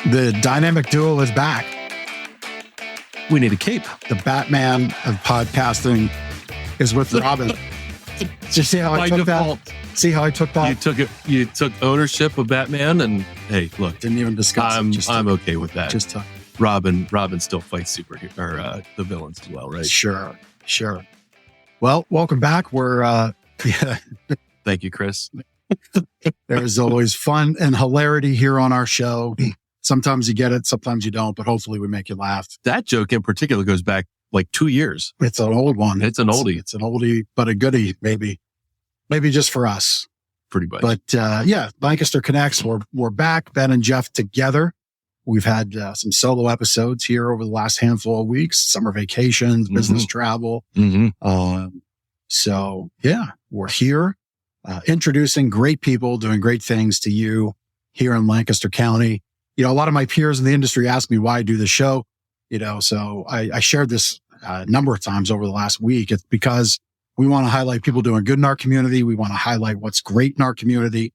The dynamic duo is back. We need a cape. The Batman of podcasting is with Robin. Did you see how I took default. that? See how I took that? You took it. You took ownership of Batman, and hey, look, Didn't even discuss it. I'm okay with that. Just took. Robin still fights the villains as well, right? Sure. Well, welcome back. We're Thank you, Chris. there's always fun and hilarity here on our show. Sometimes you get it, sometimes you don't, but hopefully we make you laugh. That joke in particular goes back like 2 years. It's an old one. It's an oldie. It's an oldie, but a goodie, maybe just for us. Pretty much. But yeah, Lancaster Connects. We're back, Ben and Jeff together. We've had some solo episodes here over the last handful of weeks, summer vacations, business travel. So yeah, we're here introducing great people, doing great things to you here in Lancaster County. You know, a lot of my peers in the industry ask me why I do the show, so I shared this a number of times over the last week. It's because we want to highlight people doing good in our community. We want to highlight what's great in our community.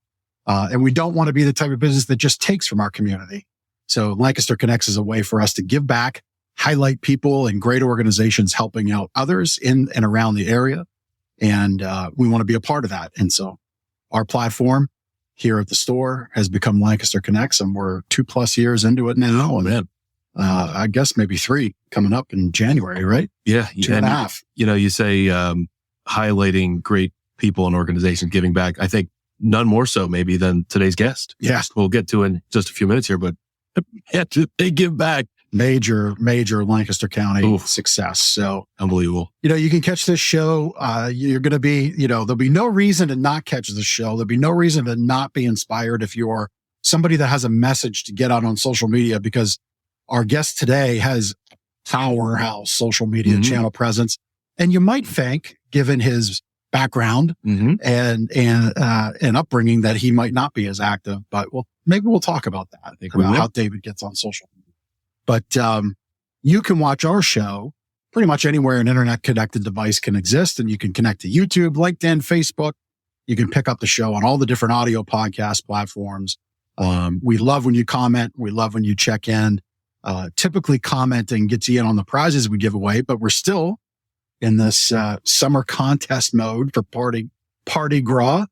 And we don't want to be the type of business that just takes from our community. So Lancaster Connects is a way for us to give back, highlight people and great organizations helping out others in and around the area. And we want to be a part of that. And so our platform here at the store has become Lancaster Connects, and we're 2+ years into it now. And I guess maybe 3 coming up in January, right? Yeah. 2.5. You say highlighting great people and organizations giving back. I think none more so maybe than today's guest. Yes. We'll get to in just a few minutes here, but they give back. Major Lancaster County success. So unbelievable. You can catch this show. You're going to be, there'll be no reason to not catch the show. There'll be no reason to not be inspired if you're somebody that has a message to get out on social media, because our guest today has powerhouse social media channel presence. And you might think, given his background and upbringing, that he might not be as active, but maybe we'll talk about that. About how David gets on social media. But you can watch our show pretty much anywhere an internet connected device can exist. And you can connect to YouTube, LinkedIn, Facebook. You can pick up the show on all the different audio podcast platforms. We love when you comment. We love when you check in. Typically commenting gets you in on the prizes we give away, but we're still in this summer contest mode for party gras.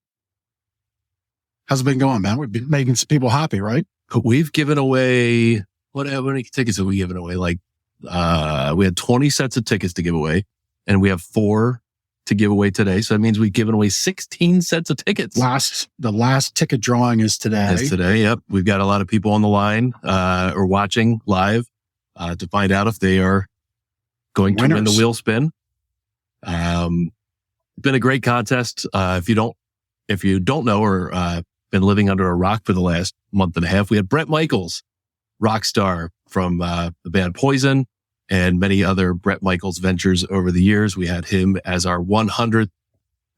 How's it been going, man? We've been making some people happy, right? We've given away... How many tickets have we given away? We had 20 sets of tickets to give away, and we have 4 to give away today. So that means we've given away 16 sets of tickets. The last ticket drawing is today. Yep. We've got a lot of people on the line, or watching live, to find out if they are going to win the wheel spin. It's been a great contest. If you don't know, or, been living under a rock for the last month and a half, we had Bret Michaels, rock star from the band Poison, and many other Bret Michaels ventures over the years. We had him as our 100th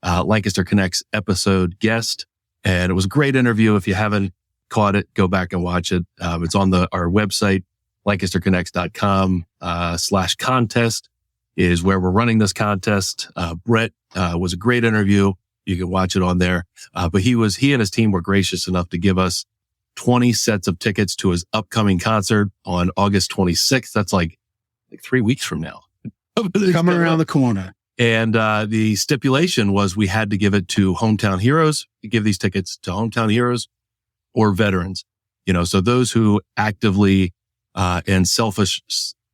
Lancaster Connects episode guest, and it was a great interview. If you haven't caught it, go back and watch it. It's on our website, lancasterconnects.com /contest is where we're running this contest. Bret was a great interview. You can watch it on there. But he and his team were gracious enough to give us 20 sets of tickets to his upcoming concert on August 26th. That's like 3 weeks from now. Coming around the corner. And the stipulation was we had to give it to hometown heroes. We give these tickets to hometown heroes or veterans. So those who actively and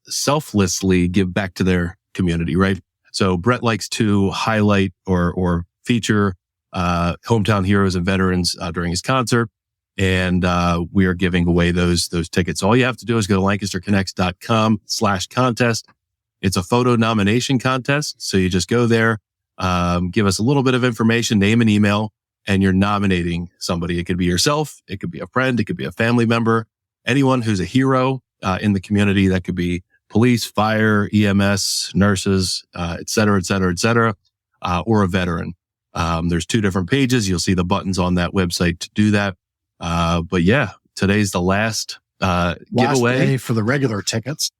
selflessly give back to their community, right? So Bret likes to highlight or feature hometown heroes and veterans during his concert. And we are giving away those tickets. All you have to do is go to lancasterconnects.com /contest. It's a photo nomination contest. So you just go there, give us a little bit of information, name and email, and you're nominating somebody. It could be yourself. It could be a friend. It could be a family member, anyone who's a hero in the community. That could be police, fire, EMS, nurses, et cetera, or a veteran. There's 2 different pages. You'll see the buttons on that website to do that. But yeah, today's the last giveaway day for the regular tickets.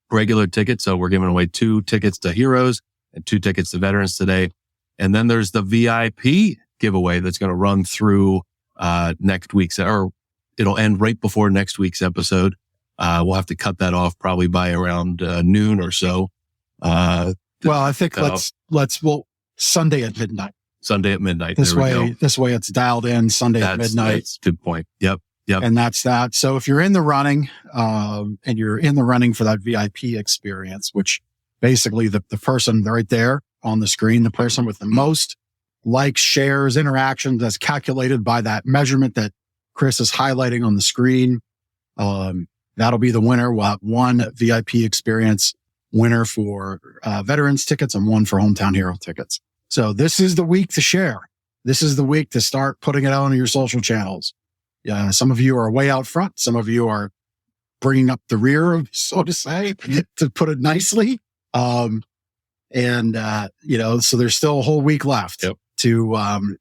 So we're giving away 2 tickets to heroes and 2 tickets to veterans today. And then there's the VIP giveaway that's going to run through next week's, or it'll end right before next week's episode. We'll have to cut that off probably by around noon or so. Well, I think we'll Sunday at midnight. Sunday at midnight. This way it's dialed in Sunday at midnight. That's a good point. Yep. And that's that. So if you're in the running, and you're in the running for that VIP experience, which basically the person right there on the screen, the person with the most likes, shares, interactions, that's calculated by that measurement that Chris is highlighting on the screen. That'll be the winner. We'll have one VIP experience winner for veterans tickets and one for Hometown Hero tickets. So this is the week to share. This is the week to start putting it out on your social channels. Some of you are way out front. Some of you are bringing up the rear, so to say, to put it nicely. So there's still a whole week left to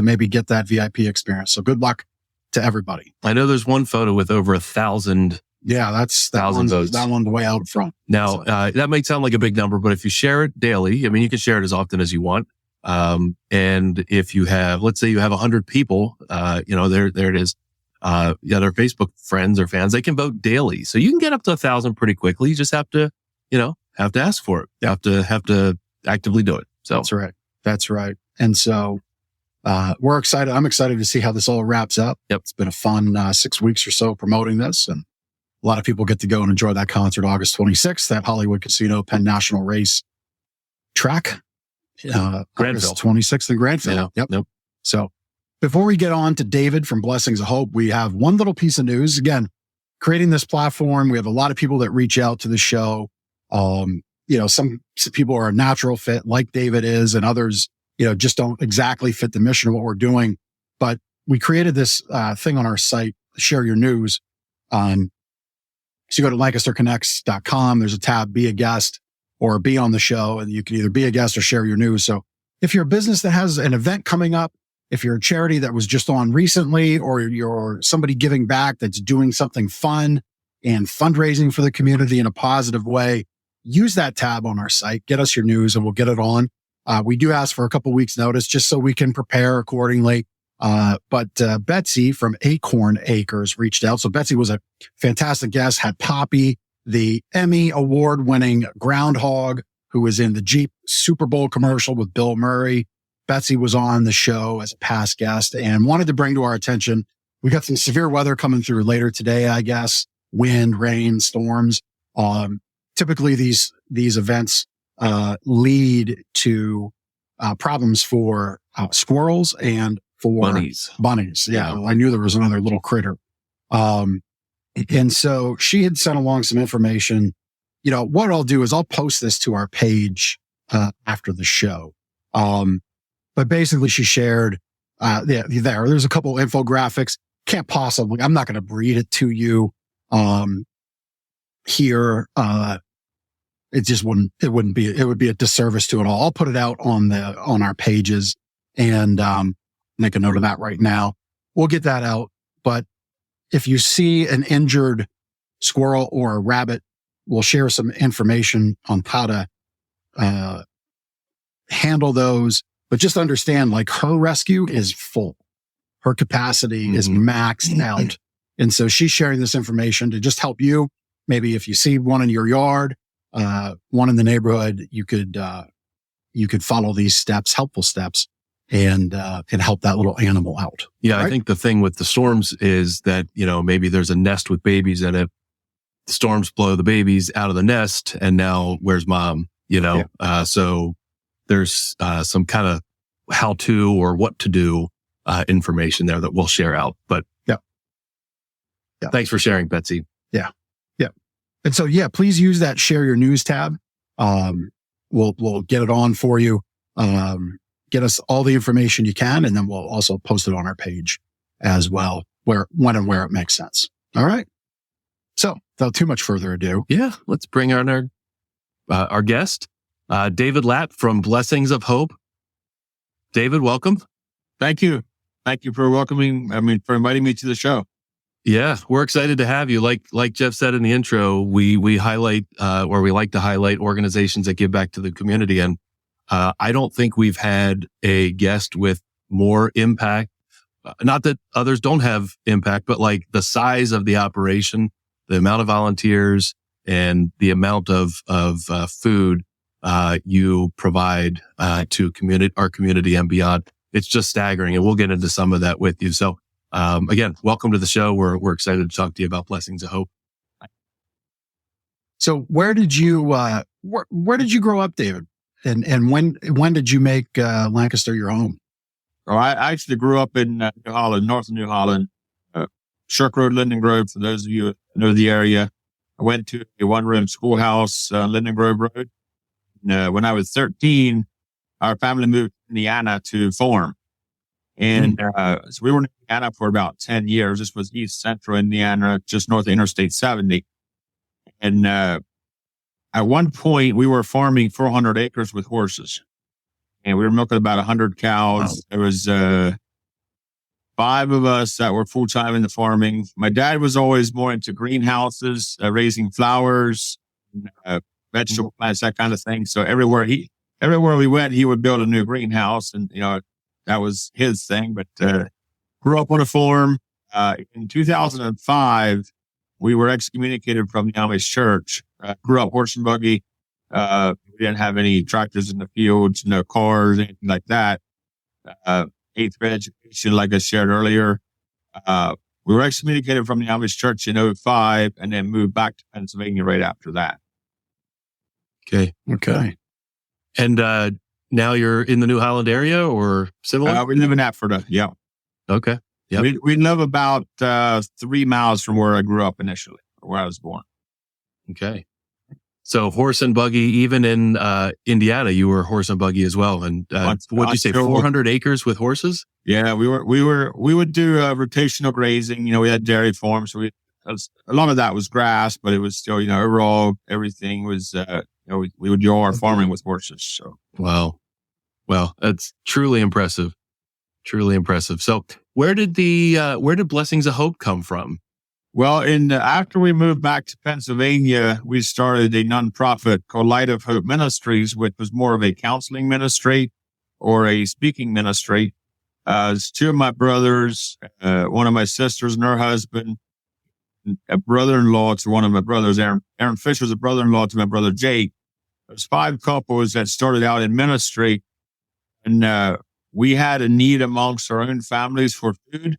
maybe get that VIP experience. So good luck to everybody. I know there's one photo with over 1,000. Yeah, that's 1,000 votes. That one's way out front. Now, that might sound like a big number, but if you share it daily, I mean, you can share it as often as you want. And if you have, let's say you have 100 people, there it is. Their Facebook friends or fans, they can vote daily. So you can get up to 1,000 pretty quickly. You just have to ask for it. You have to actively do it. So That's right. And so, we're excited. I'm excited to see how this all wraps up. Yep. It's been a fun 6 weeks or so promoting this, and a lot of people get to go and enjoy that concert August 26th at Hollywood Casino Penn National Race Track. Granville. August 26th in Granville. Yeah. Yep. So before we get on to David from Blessings of Hope, we have one little piece of news. Again, creating this platform, we have a lot of people that reach out to the show. Some people are a natural fit like David is, and others, just don't exactly fit the mission of what we're doing. But we created this thing on our site, Share Your News. So you go to LancasterConnects.com. There's a tab, Be a Guest or Be on the Show, and you can either be a guest or share your news. So if you're a business that has an event coming up, if you're a charity that was just on recently, or you're somebody giving back that's doing something fun and fundraising for the community in a positive way, use that tab on our site, get us your news, and we'll get it on. We do ask for a couple weeks notice just so we can prepare accordingly. But Betsy from Acorn Acres reached out. So Betsy was a fantastic guest, had Poppy, the Emmy award winning groundhog who was in the Jeep Super Bowl commercial with Bill Murray. Betsy was on the show as a past guest and wanted to bring to our attention. We got some severe weather coming through later today, I guess. Wind, rain, storms. Typically these events, lead to, problems for, squirrels and for bunnies. Yeah. I knew there was another little critter. And so she had sent along some information. What I'll do is I'll post this to our page, after the show. But basically she shared, there's a couple infographics. I'm not going to read it to you, here. It would be a disservice to it all. I'll put it out on our pages and, make a note of that right now. We'll get that out. But if you see an injured squirrel or a rabbit, we'll share some information on how to, handle those. But just understand, like, her rescue is full. Her capacity is maxed out. And so she's sharing this information to just help you. Maybe if you see one in your yard, one in the neighborhood, you could follow these steps, helpful steps, and help that little animal out. Yeah. Right? I think the thing with the storms is that, maybe there's a nest with babies in it. The storms blow the babies out of the nest, and now where's mom? So there's, some kind of how to or what to do, information there that we'll share out. But yeah. Thanks for sharing, Betsy. Yeah. And so, please use that Share Your News tab. We'll get it on for you. Get us all the information you can, and then we'll also post it on our page as well, when and where it makes sense. All right. So without too much further ado. Yeah. Let's bring on our guest, David Lapp from Blessings of Hope. David, welcome. Thank you. Thank you for for inviting me to the show. Yeah, we're excited to have you. Like Jeff said in the intro, we highlight, or we like to highlight organizations that give back to the community. And, I don't think we've had a guest with more impact. Not that others don't have impact, but like the size of the operation, the amount of volunteers and the amount of food you provide to our community and beyond. It's just staggering, and we'll get into some of that with you. So, again, welcome to the show. We're excited to talk to you about Blessings of Hope. So, where did you grow up, David? And when did you make Lancaster your home? Well, I actually grew up in New Holland, north of New Holland, Shirk Road, Linden Grove. For those of you who know the area, I went to a one-room schoolhouse, Linden Grove Road. When I was 13, our family moved to Indiana to farm. And so we were in Indiana for about 10 years. This was East Central Indiana, just north of Interstate 70. And at one point, we were farming 400 acres with horses. And we were milking about 100 cows. Wow. There was 5 of us that were full-time in the farming. My dad was always more into greenhouses, raising flowers, vegetable plants, that kind of thing. So everywhere we went, he would build a new greenhouse, and that was his thing. But grew up on a farm. In 2005, we were excommunicated from the Amish church. Grew up horse and buggy. We didn't have any tractors in the fields, no cars, anything like that. 8th grade education, like I shared earlier. We were excommunicated from the Amish church in 2005, and then moved back to Pennsylvania right after that. Okay. And now you're in the New Holland area or similar? We live in Ephrata. Yeah. Okay. Yep. We live about 3 miles from where I grew up initially, or where I was born. Okay. So horse and buggy, even in Indiana, you were horse and buggy as well. And what did you say? 400 acres with horses? Yeah, we would do rotational grazing. We had dairy farms, so a lot of that was grass, but it was still, overall everything was. We would do all our farming with horses. So wow, that's truly impressive. Truly impressive. So where did Blessings of Hope come from? Well, after we moved back to Pennsylvania, we started a nonprofit called Light of Hope Ministries, which was more of a counseling ministry or a speaking ministry. It's 2 of my brothers, one of my sisters and her husband, a brother-in-law to one of my brothers. Aaron Fisher was a brother-in-law to my brother Jake. There's 5 couples that started out in ministry, and we had a need amongst our own families for food.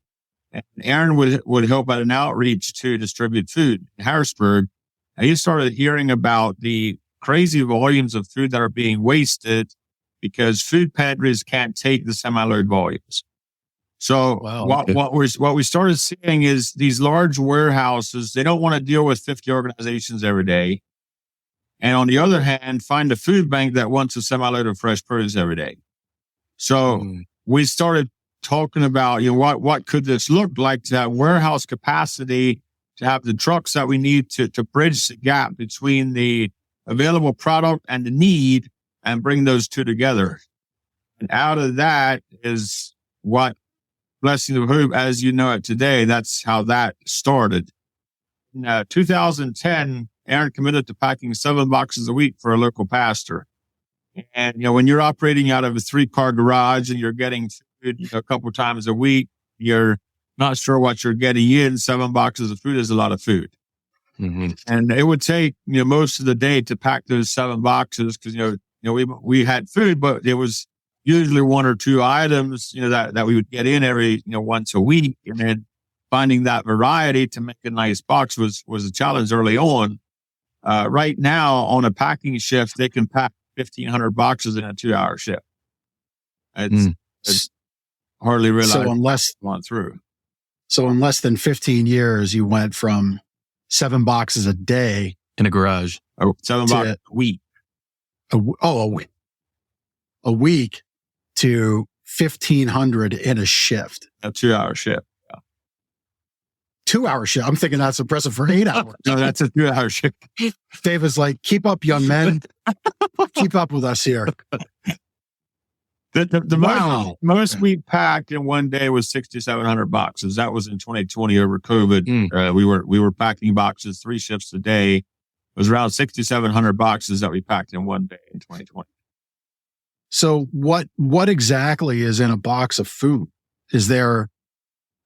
And Aaron would help at an outreach to distribute food in Harrisburg. And he started hearing about the crazy volumes of food that are being wasted because food pantries can't take the semi-load volumes. So what we started seeing is these large warehouses, they don't want to deal with 50 organizations every day. And on the other hand, find a food bank that wants a semi-load of fresh produce every day. So we started talking about, what could this look like to have warehouse capacity, to have the trucks that we need to bridge the gap between the available product and the need, and bring those 2 together. And out of that is what Blessing of Hope, as you know it today, that's how that started. In 2010, Aaron committed to packing 7 boxes a week for a local pastor. And, when you're operating out of a 3-car garage and you're getting food a couple of times a week, you're not sure what you're getting in. 7 boxes of food is a lot of food. Mm-hmm. And it would take, most of the day to pack those 7 boxes because, we had food, but there was usually 1 or 2 items, that we would get in every, once a week. And then finding that variety to make a nice box was a challenge early on. Right now on a packing shift, they can pack 1,500 boxes in a 2-hour shift. It's hardly realized. So in less than 15 years, you went from 7 boxes a day in a garage. 7 boxes a week. A week to 1,500 in a shift. A 2-hour shift. 2-hour shift. I'm thinking that's impressive for 8 hours. No, that's a 2-hour shift. David's like, keep up, young men. Keep up with us here. The most we packed in one day was 6,700 boxes. That was in 2020 over COVID. We were packing boxes 3 shifts a day. It was around 6,700 boxes that we packed in one day in 2020. So what exactly is in a box of food? Is there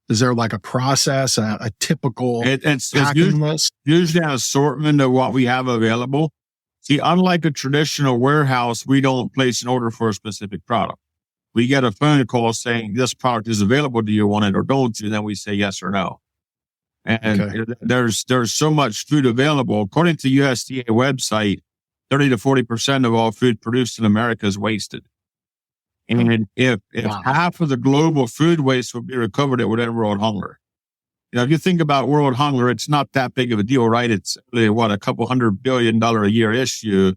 Is there like a process, a typical It's packing list? usually an assortment of what we have available. See, unlike a traditional warehouse, we don't place an order for a specific product. We get a phone call saying this product is available. Do you want it or don't you? And then we say yes or no. And Okay. there's so much food available. According to USDA website, 30 to 40% of all food produced in America is wasted. And if Wow. half of the global food waste would be recovered, it would end world hunger. If you think about world hunger, it's not that big of a deal, right? It's really, a couple $100 billion a year issue.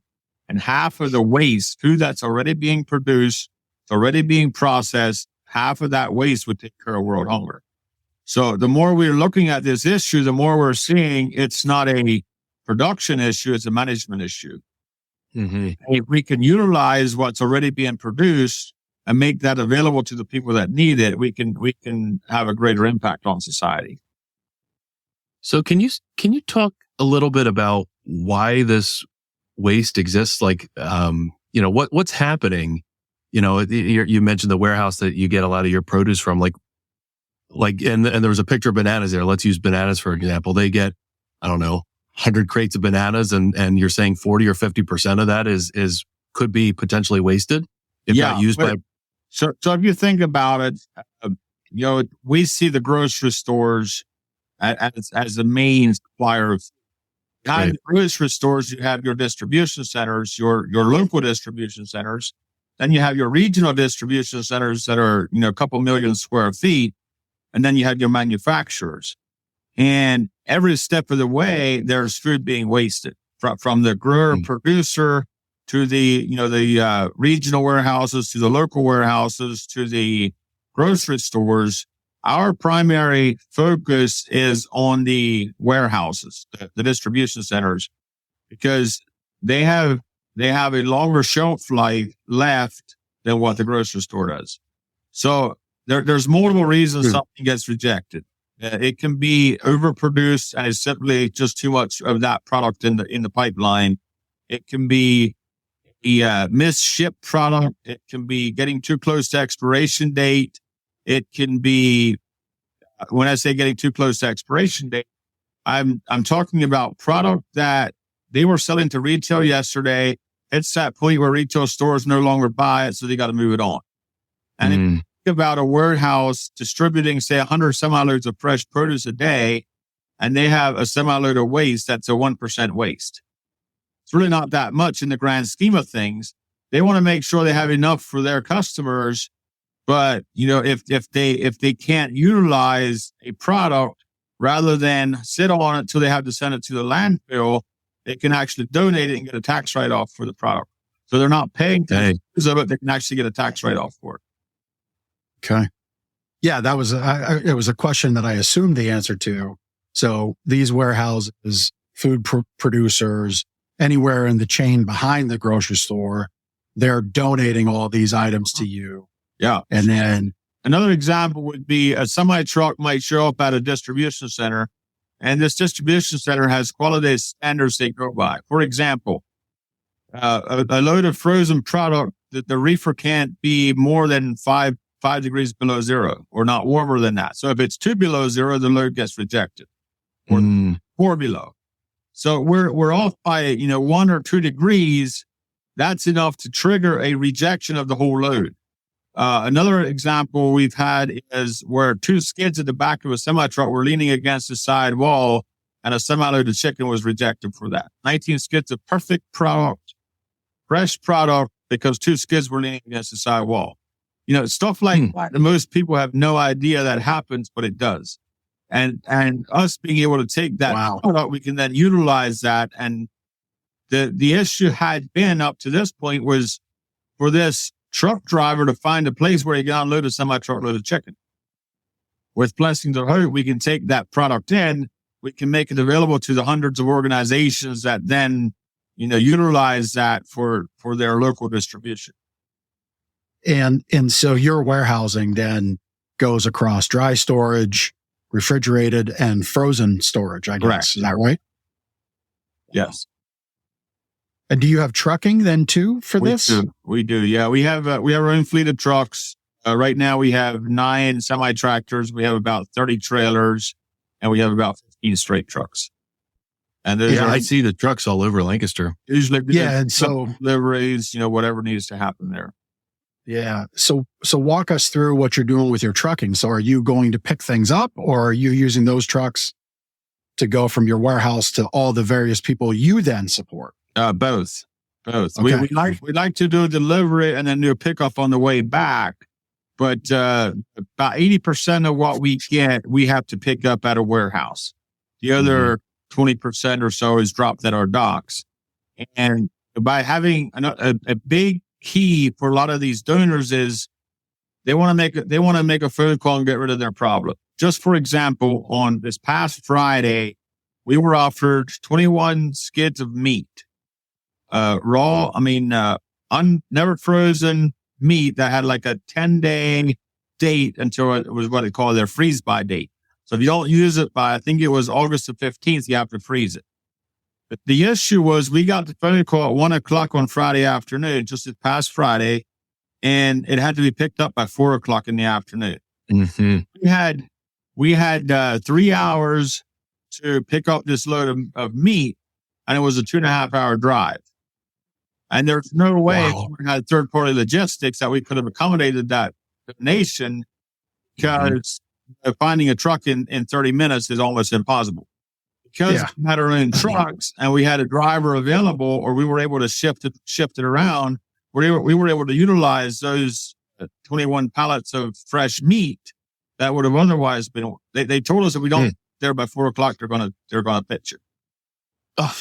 And half of the waste, food that's already being produced, it's already being processed, half of that waste would take care of world hunger. So the more we're looking at this issue, the more we're seeing it's not a production issue, it's a management issue. Mm-hmm. If we can utilize what's already being produced and make that available to the people that need it, we can have a greater impact on society. So can you talk a little bit about why this waste exists? Like, what's happening? You mentioned the warehouse that you get a lot of your produce from, and there was a picture of bananas there. Let's use bananas for example. They get, 100 crates of bananas, and you're saying 40 or 50% of that is could be potentially wasted if not used by. So if you think about it, we see the grocery stores as the main supplier of. Behind the grocery stores, you have your distribution centers, your local distribution centers. Then you have your regional distribution centers that are, a couple million square feet. And then you have your manufacturers. And every step of the way, there's food being wasted from the grower producer to the regional warehouses, to the local warehouses, to the grocery stores. Our primary focus is on the warehouses, the distribution centers, because they have a longer shelf life left than what the grocery store does. So there's multiple reasons something gets rejected. It can be overproduced and it's simply just too much of that product in the pipeline. It can be a misshipped product. It can be getting too close to expiration date. It can be, when I say getting too close to expiration date, I'm talking about product that they were selling to retail yesterday. It's that point where retail stores no longer buy it, so they got to move it on. And if you think about a warehouse distributing, say, 100 semi-loads of fresh produce a day, and they have a semi-load of waste, that's a 1% waste. It's really not that much in the grand scheme of things. They want to make sure they have enough for their customers. But, if they can't utilize a product, rather than sit on it till they have to send it to the landfill, they can actually donate it and get a tax write-off for the product. So they're not paying tax of it, they can actually get a tax write-off for it. Okay. Yeah, that was it was a question that I assumed the answer to. So these warehouses, food producers, anywhere in the chain behind the grocery store, they're donating all these items to you. Yeah. And then another example would be a semi truck might show up at a distribution center, and this distribution center has quality standards they go by. For example, a load of frozen product, that the reefer can't be more than 5 degrees below zero, or not warmer than that. So if it's 2 below zero, the load gets rejected, or 4 below. So we're off by 1 or 2 degrees. That's enough to trigger a rejection of the whole load. Another example we've had is where 2 skids at the back of a semi-truck were leaning against the side wall, and a semi-load of chicken was rejected for that. 19 skids of perfect product, fresh product, because 2 skids were leaning against the side wall. Stuff like that. Most people have no idea that happens, but it does. And us being able to take that product, we can then utilize that. And the issue had been up to this point was for this truck driver to find a place where he can unload a semi-truck load of chicken. With blessings of hope, we can take that product in, we can make it available to the hundreds of organizations that then, utilize that for their local distribution. And so your warehousing then goes across dry storage, refrigerated, and frozen storage, I guess. Correct. Is that right? Yes. And do you have trucking then too for this? We do. Yeah. We have our own fleet of trucks. Right now we have 9 semi-tractors. We have about 30 trailers, and we have about 15 straight trucks. And those Yeah, are I see the trucks all over Lancaster. usually And so, deliveries, whatever needs to happen there. yeah. So walk us through what you're doing with your trucking. So are you going to pick things up, or are you using those trucks to go from your warehouse to all the various people you then support? Both. Okay. We like to do a delivery and then do a pickup on the way back. But about 80% of what we get, we have to pick up at a warehouse. The other 20% or so is dropped at our docks. And by having a big key for a lot of these donors is they want to make a phone call and get rid of their problem. Just for example, on this past Friday, we were offered 21 skids of meat, raw. Never frozen meat that had like a 10-day date until it was what they call their freeze by date. So if you don't use it by, I think it was August the 15th, you have to freeze it. But the issue was we got the phone call at 1:00 on Friday afternoon, just this past Friday, and it had to be picked up by 4:00 in the afternoon. Mm-hmm. We had 3 hours to pick up this load of meat, and it was a 2.5-hour drive. And there's no way if we had third-party logistics that we could have accommodated that donation, because finding a truck in 30 minutes is almost impossible. Because we had our own trucks and we had a driver available, or we were able to shift it around, we were able to utilize those 21 pallets of fresh meat that would have otherwise been. They told us if we don't there by 4:00, they're gonna pitch it. Oh,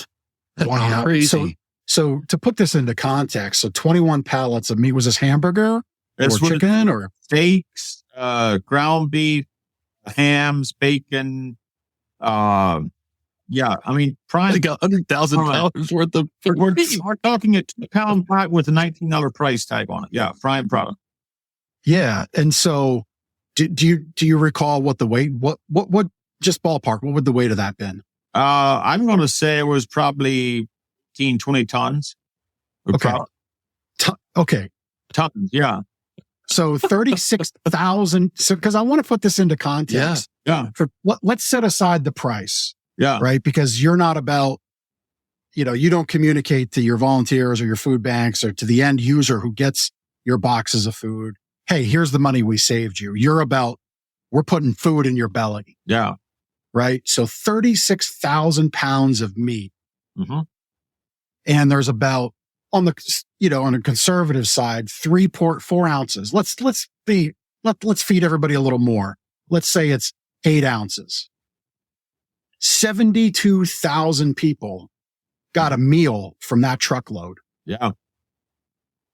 that's Wow. crazy. So to put this into context, so 21 pallets of meat, was this hamburger or chicken or steaks, ground beef, hams, bacon. Prime. Like $100,000 worth of. We're talking a 2-pound pack with a $19 price tag on it. Yeah, prime product. Yeah. And so do you recall what the weight, what just ballpark, what would the weight of that been? I'm going to say it was probably 20 tons. Okay. Okay. Tons. Yeah. So 36,000. So, cause I want to put this into context. Yeah. Let's set aside the price. Yeah. Right. Because you're not about, you don't communicate to your volunteers or your food banks or to the end user who gets your boxes of food. Hey, here's the money we saved you. You're about, we're putting food in your belly. Yeah. Right. So 36,000 pounds of meat. Mm-hmm. And there's about on a conservative side, 4 ounces. Let's feed everybody a little more. Let's say it's 8 ounces. 72,000 people got a meal from that truckload. Yeah.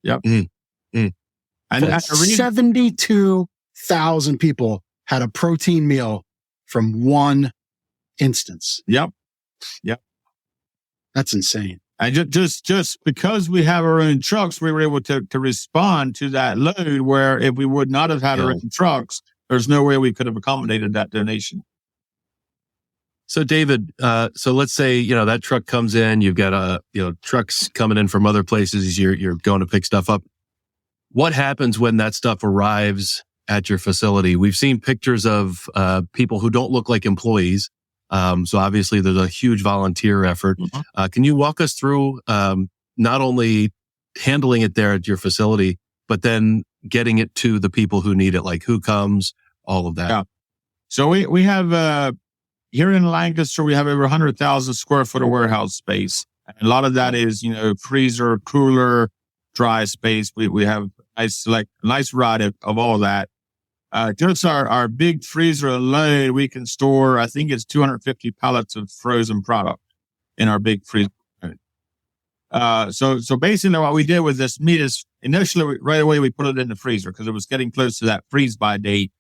Yep. Mm-hmm. And 72,000 people had a protein meal from one instance. Yep. That's insane. And just because we have our own trucks, we were able to respond to that load, where if we would not have had our own trucks, there's no way we could have accommodated that donation. So David, so let's say, that truck comes in, you've got trucks coming in from other places, you're going to pick stuff up. What happens when that stuff arrives at your facility? We've seen pictures of people who don't look like employees. So obviously there's a huge volunteer effort. Mm-hmm. Can you walk us through not only handling it there at your facility, but then getting it to the people who need it, like who comes, all of that? Yeah. So we have here in Lancaster, we have over 100,000 square foot of warehouse space. And a lot of that is, freezer, cooler, dry space. We have a nice variety of all that. Just our big freezer alone, we can store, I think it's 250 pallets of frozen product in our big freezer. So basically what we did with this meat is initially right away we put it in the freezer because it was getting close to that freeze by date.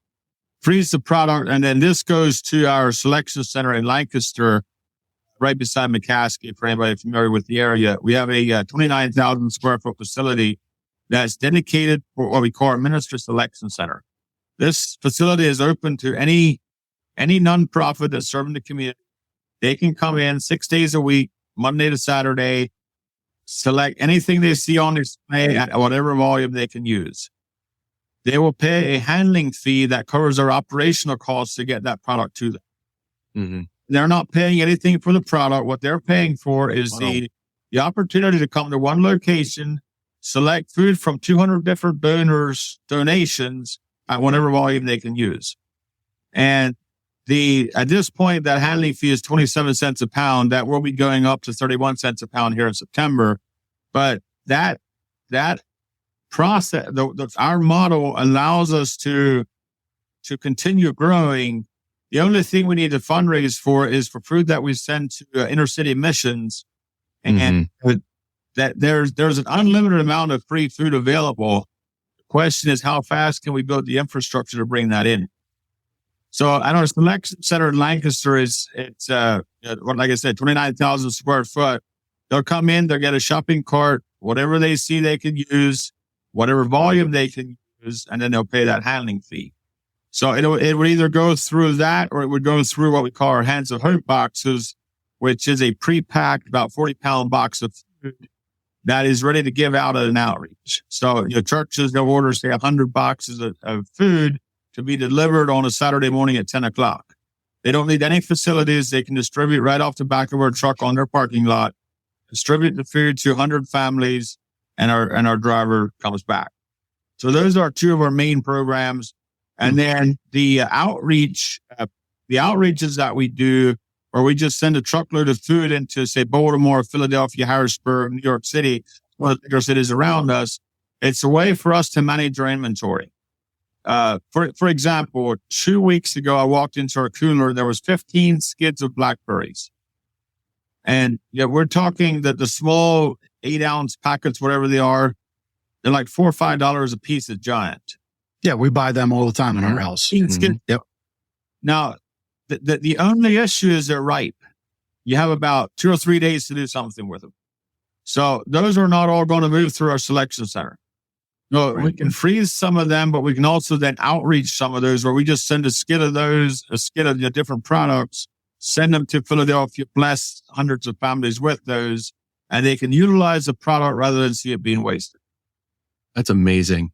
Freeze the product, and then this goes to our selection center in Lancaster, right beside McCaskey. For anybody familiar with the area, we have a 29,000 square foot facility that's dedicated for what we call our minister selection center. This facility is open to any nonprofit that's serving the community. They can come in 6 days a week, Monday to Saturday, select anything they see on display at whatever volume they can use. they will pay a handling fee that covers their operational costs to get that product to them. Mm-hmm. They're not paying anything for the product. What they're paying for is the opportunity to come to one location, select food from 200 different donors' donations at whatever volume they can use. And at this point, that handling fee is 27 cents a pound. That will be going up to 31 cents a pound here in September. But that process, our model allows us to continue growing. The only thing we need to fundraise for is for food that we send to inner city missions. And that there's an unlimited amount of free food available. The question is, how fast can we build the infrastructure to bring that in? So at our selection center in Lancaster, it's like I said, 29,000 square foot. They'll come in, they'll get a shopping cart, whatever they see they can use, whatever volume they can use, and then they'll pay that handling fee. So it would either go through that, or it would go through what we call our Hands of Hope boxes, which is a pre-packed, about 40-pound box of food that is ready to give out at an outreach. So churches, they'll order, say, 100 boxes of food to be delivered on a Saturday morning at 10 o'clock. They don't need any facilities. They can distribute right off the back of our truck on their parking lot, distribute the food to 100 families, and our driver comes back. So those are two of our main programs. And then the outreaches that we do, where we just send a truckload of food into, say, Baltimore, Philadelphia, Harrisburg, New York City, one of the bigger cities around us, it's a way for us to manage our inventory. For example, 2 weeks ago, I walked into our cooler. There was 15 skids of blackberries. And we're talking that the small 8-ounce packets, whatever they are, they're like $4 or $5 a piece at Giant. Yeah, we buy them all the time in our house. Yep. Now, the only issue is they're ripe. You have about 2 or 3 days to do something with them. So those are not all going to move through our selection center. No, we can freeze some of them, but we can also then outreach some of those, where we just send a skid of the different products, send them to Philadelphia, bless hundreds of families with those, and they can utilize the product rather than see it being wasted. That's amazing.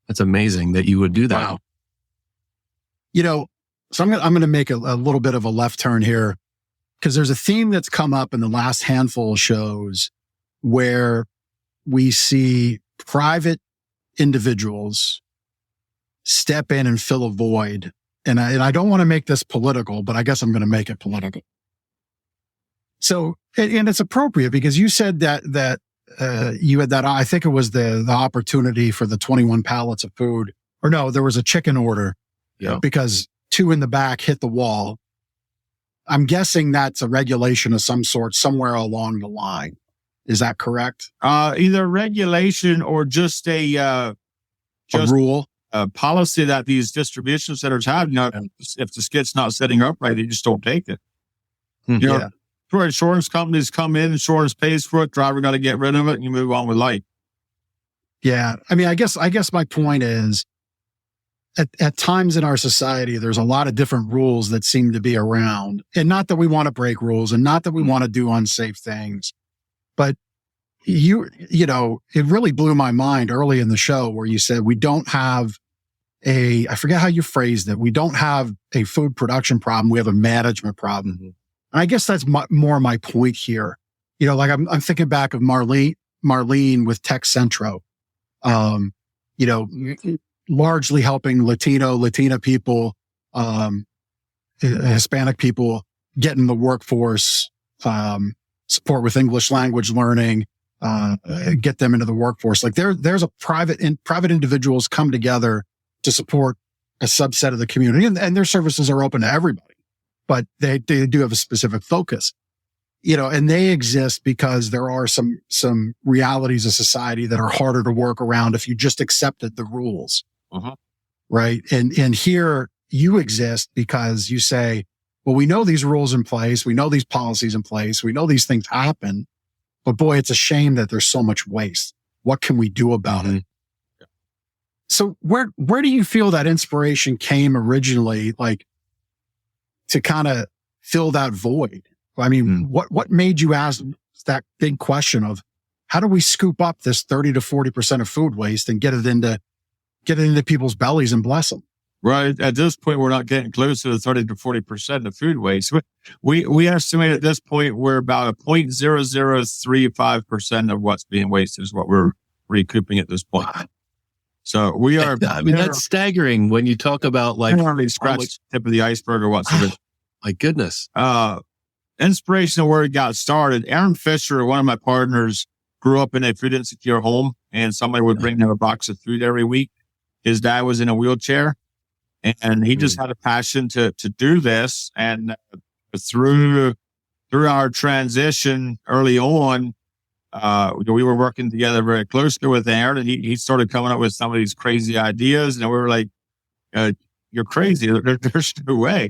That's amazing that you would do that. Wow. So I'm going to make a little bit of a left turn here, because there's a theme that's come up in the last handful of shows where we see private individuals step in and fill a void. And I don't want to make this political, but I guess I'm going to make it political. So, and it's appropriate because you said that you had that, I think it was the opportunity for the 21 pallets of food, or no, there was a chicken order because 2 in the back hit the wall. I'm guessing that's a regulation of some sort somewhere along the line. Is that correct? Either regulation or just a rule, a policy that these distribution centers have. If the skid's not setting up right, they just don't take it. For insurance companies come in, insurance pays for it, driver got to get rid of it, and you move on with life. Yeah. I mean, I guess my point is at times in our society, there's a lot of different rules that seem to be around, and not that we want to break rules and not that we want to do unsafe things, but it really blew my mind early in the show where you said we don't have I forget how you phrased it. We don't have a food production problem. We have a management problem. Mm-hmm. And I guess that's more my point here. Like I'm thinking back of Marlene with Tech Centro, largely helping Latina people, Hispanic people get in the workforce, support with English language learning, get them into the workforce. Like there's a private individuals come together to support a subset of the community, and their services are open to everybody, but they do have a specific focus, and they exist because there are some realities of society that are harder to work around if you just accepted the rules. Uh-huh. Right. And here you exist because you say, well, we know these rules in place. We know these policies in place. We know these things happen, but boy, it's a shame that there's so much waste. What can we do about it? So where do you feel that inspiration came originally, like to kind of fill that void? I mean, what made you ask that big question of how do we scoop up this 30 to 40% of food waste and get it into get into people's bellies and bless them. Right. At this point, we're not getting close to the 30 to 40% of food waste. We estimate at this point we're about a 0.0035% of what's being wasted is what we're recouping at this point. So we are. I mean, that's staggering when you talk about like scratch the tip of the iceberg or whatsoever. My goodness. Inspirational where it got started. Aaron Fisher, one of my partners, grew up in a food insecure home, and somebody would bring him a box of food every week. His dad was in a wheelchair. And he just had a passion to do this. And through our transition early on, we were working together very closely with Aaron, and he started coming up with some of these crazy ideas. And we were like, you're crazy. There's no way.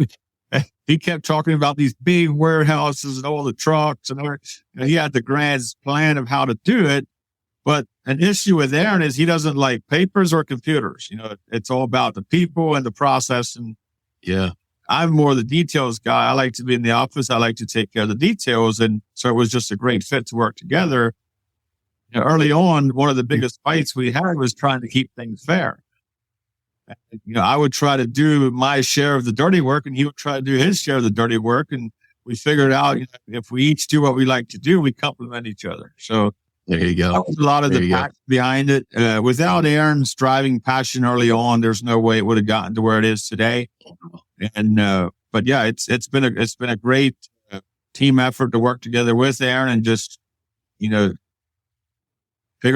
He kept talking about these big warehouses and all the trucks, and he had the grand plan of how to do it. But an issue with Aaron is he doesn't like papers or computers. It's all about the people and the process. And yeah, I'm more the details guy. I like to be in the office. I like to take care of the details. And so it was just a great fit to work together. Early on, one of the biggest fights we had was trying to keep things fair. I would try to do my share of the dirty work, and he would try to do his share of the dirty work. And we figured out if we each do what we like to do, we complement each other. So there you go. That was a lot of the fact behind it. Without Aaron's driving passion early on, there's no way it would have gotten to where it is today. And but yeah, it's been a great team effort to work together with Aaron and just figure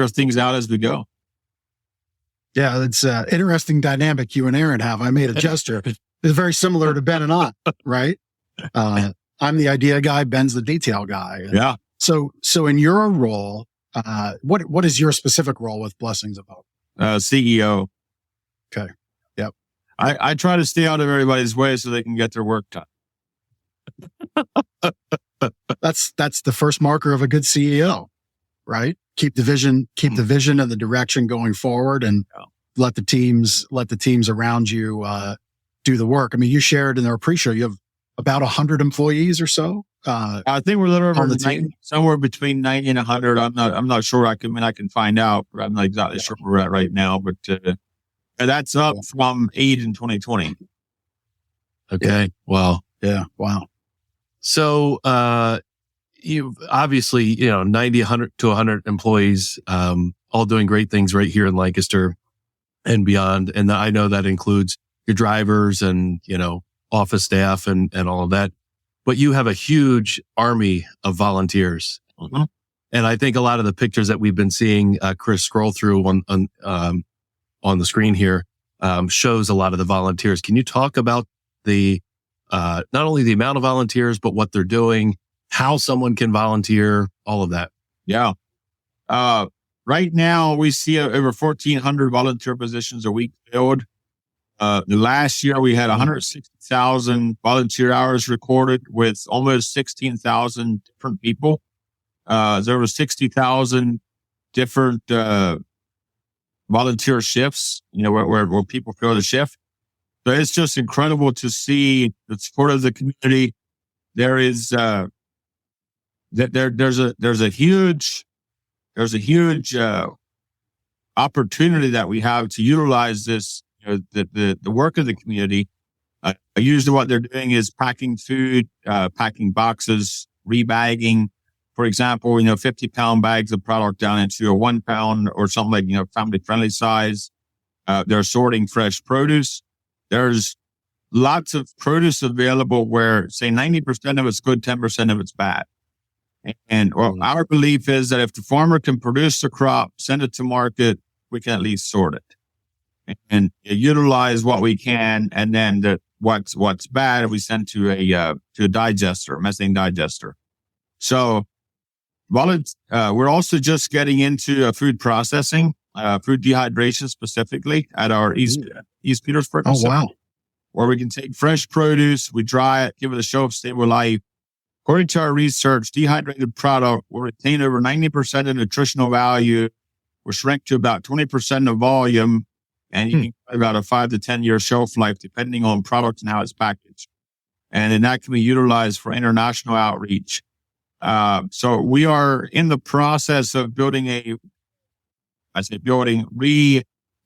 things out as we go. Yeah, it's an interesting dynamic you and Aaron have. I made a gesture. It's very similar to Ben and I, right? I'm the idea guy. Ben's the detail guy. Yeah. So in your role, what is your specific role with Blessings of Hope? CEO. Okay. Yep. I try to stay out of everybody's way so they can get their work done. That's the first marker of a good CEO, right? Keep the vision and the direction going forward, and let the teams around you do the work. I mean, you shared in our pre-show you have about 100 employees or so. I think we're a little over somewhere between 90 and 100. I'm not sure. I can find out, but I'm not exactly sure where we're at right now. But that's up from 8 in 2020. Okay. Well, yeah. Wow. So you obviously 90, 100 to 100 employees, all doing great things right here in Lancaster and beyond. And I know that includes your drivers and office staff and all of that. But you have a huge army of volunteers. Mm-hmm. And I think a lot of the pictures that we've been seeing, Chris, scroll through on the screen here, shows a lot of the volunteers. Can you talk about not only the amount of volunteers, but what they're doing, how someone can volunteer, all of that? Yeah. Right now we see over 1,400 volunteer positions a week filled. Last year we had 160,000 volunteer hours recorded with almost 16,000 different people. There were 60,000 different volunteer shifts, where people fill the shift. So it's just incredible to see the support of the community. There is there's a huge opportunity that we have to utilize this. The work of the community. Usually what they're doing is packing food, packing boxes, rebagging. For example, 50-pound bags of product down into a 1 pound or something like, family friendly size. They're sorting fresh produce. There's lots of produce available where say 90% of it's good, 10% of it's bad. And our belief is that if the farmer can produce the crop, send it to market, we can at least sort it and utilize what we can. And then what's bad, we send to a digester, a methane digester. So we're also just getting into food processing, food dehydration specifically at our East Petersburg facility. Oh, wow. Where we can take fresh produce, we dry it, give it a shelf stable life. According to our research, dehydrated product will retain over 90% of nutritional value, will shrink to about 20% of volume, and you can get about a 5 to 10 year shelf life, depending on product and how it's packaged. And then that can be utilized for international outreach. So we are in the process of repurposing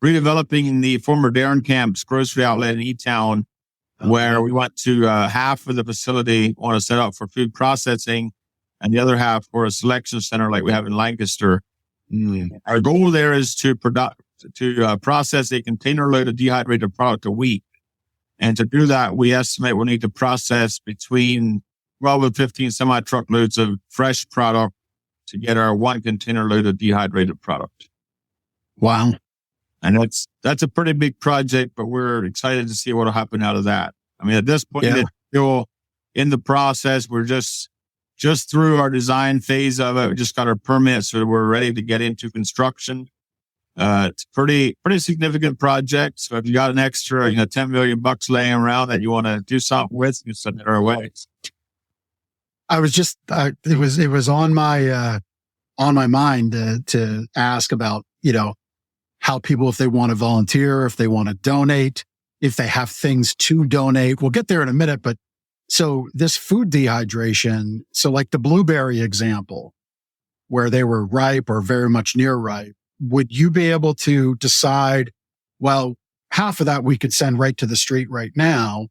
redeveloping the former Darren Camp's grocery outlet in E-Town, where we want to half of the facility want to set up for food processing and the other half for a selection center like we have in Lancaster. Our goal there is to process a container load of dehydrated product a week. And to do that, we estimate we'll need to process between 12 and 15 semi-truckloads of fresh product to get our 1 container load of dehydrated product. Wow. And that's a pretty big project, but we're excited to see what will happen out of that. I mean, at this point, it's still in the process. We're just through our design phase of it. We just got our permits, so we're ready to get into construction. It's pretty significant project. So if you got an extra, $10 million laying around that you want to do something with, you send it our way. I was just, it was on my mind to ask about, how people, if they want to volunteer, if they want to donate, if they have things to donate. We'll get there in a minute, but so this food dehydration, so like the blueberry example, where they were ripe or very much near ripe, would you be able to decide, well, half of that we could send right to the street right now,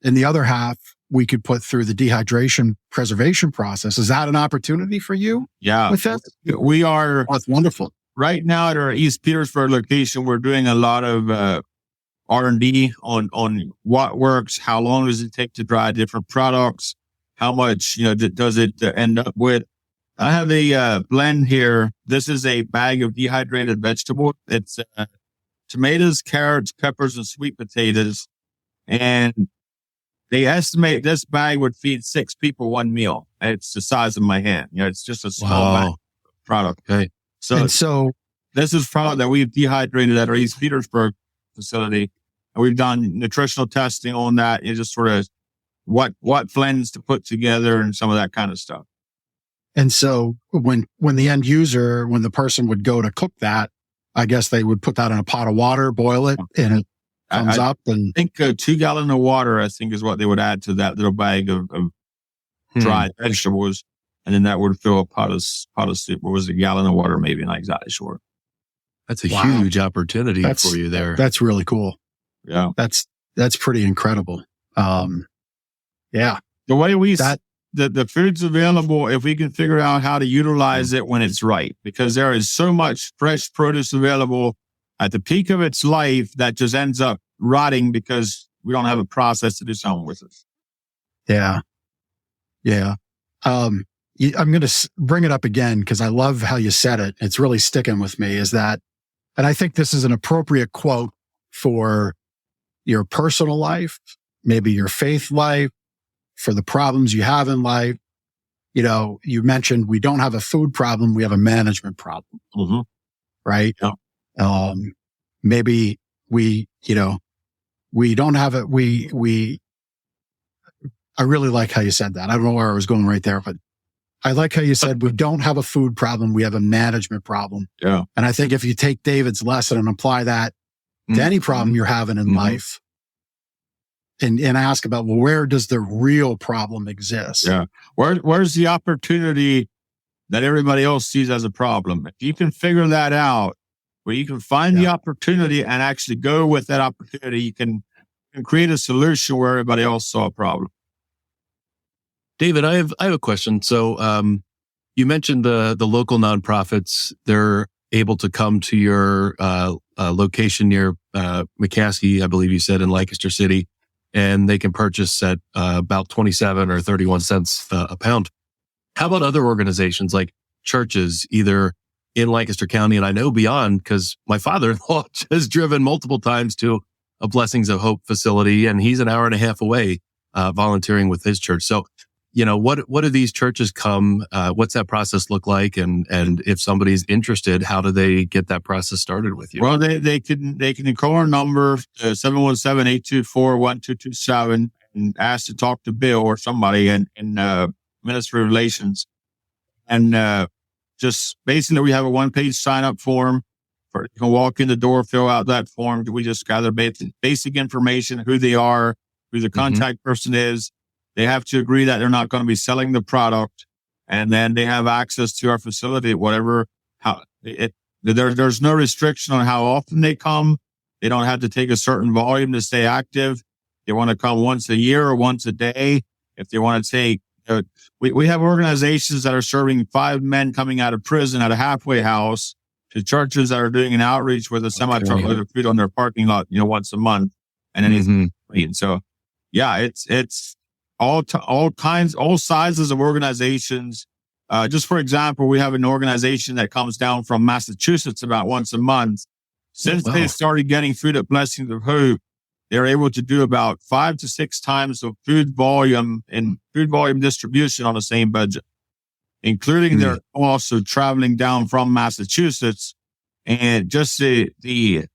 and the other half we could put through the dehydration preservation process? Is that an opportunity for you? Yeah. With that? We are. That's wonderful. Right now at our East Petersburg location, we're doing a lot of R&D on what works, how long does it take to dry different products, how much does it end up with. I have a blend here. This is a bag of dehydrated vegetables. It's tomatoes, carrots, peppers, and sweet potatoes. And they estimate this bag would feed 6 people 1 meal. It's the size of my hand. It's just a small bag of product. Okay. So this is product that we've dehydrated at our East Petersburg facility. And we've done nutritional testing on that. Just sort of what blends to put together and some of that kind of stuff. And so when the end user, when the person would go to cook that, I guess they would put that in a pot of water, boil it, and it comes up. And I think 2 gallons of water, I think, is what they would add to that little bag of dried vegetables. And then that would fill a pot of soup. What was a gallon of water? Maybe, not exactly sure. That's a huge opportunity for you there. That's really cool. Yeah. That's pretty incredible. Yeah. The way the food's available, if we can figure out how to utilize it when it's right, because there is so much fresh produce available at the peak of its life that just ends up rotting because we don't have a process to do something with it. Yeah. Yeah. I'm going to bring it up again because I love how you said it. It's really sticking with me, is that, and I think this is an appropriate quote for your personal life, maybe your faith life, for the problems you have in life. You mentioned we don't have a food problem. We have a management problem. Mm-hmm. Right. Yeah. Maybe we don't have it. I really like how you said that. I don't know where I was going right there, but I like how you said we don't have a food problem. We have a management problem. Yeah. And I think if you take David's lesson and apply that to any problem you're having in life, and ask about, well, where does the real problem exist? Yeah. Where's the opportunity that everybody else sees as a problem? If you can figure that out, where you can find the opportunity and actually go with that opportunity, you can create a solution where everybody else saw a problem. David, I have a question. So, you mentioned the local nonprofits. They're able to come to your location near McCaskey, I believe you said, in Lancaster City, and they can purchase at about 27 or 31 cents a pound. How about other organizations like churches, either in Lancaster County and I know beyond, because my father-in-law has driven multiple times to a Blessings of Hope facility, and he's an hour and a half away volunteering with his church. So, what do these churches come? What's that process look like? And if somebody's interested, how do they get that process started with you? Well, they can call our number 717-824-1227 and ask to talk to Bill or somebody in Ministry of Relations. And just basically, we have a 1-page sign-up form. You can walk in the door, fill out that form. We just gather basic information, who they are, who the contact person is. They have to agree that they're not going to be selling the product, and then they have access to our facility, there's no restriction on how often they come. They don't have to take a certain volume to stay active. They want to come once a year or once a day. If they want to take, we have organizations that are serving 5 men coming out of prison at a halfway house, to churches that are doing an outreach with a semi-truckload of food on their parking lot, once a month. And then and so, yeah, it's all sizes of organizations. Just for example, we have an organization that comes down from Massachusetts about once a month. Since they started getting food at Blessings of Hope, they're able to do about 5 to 6 times of food volume distribution on the same budget, including they're also traveling down from Massachusetts, and just the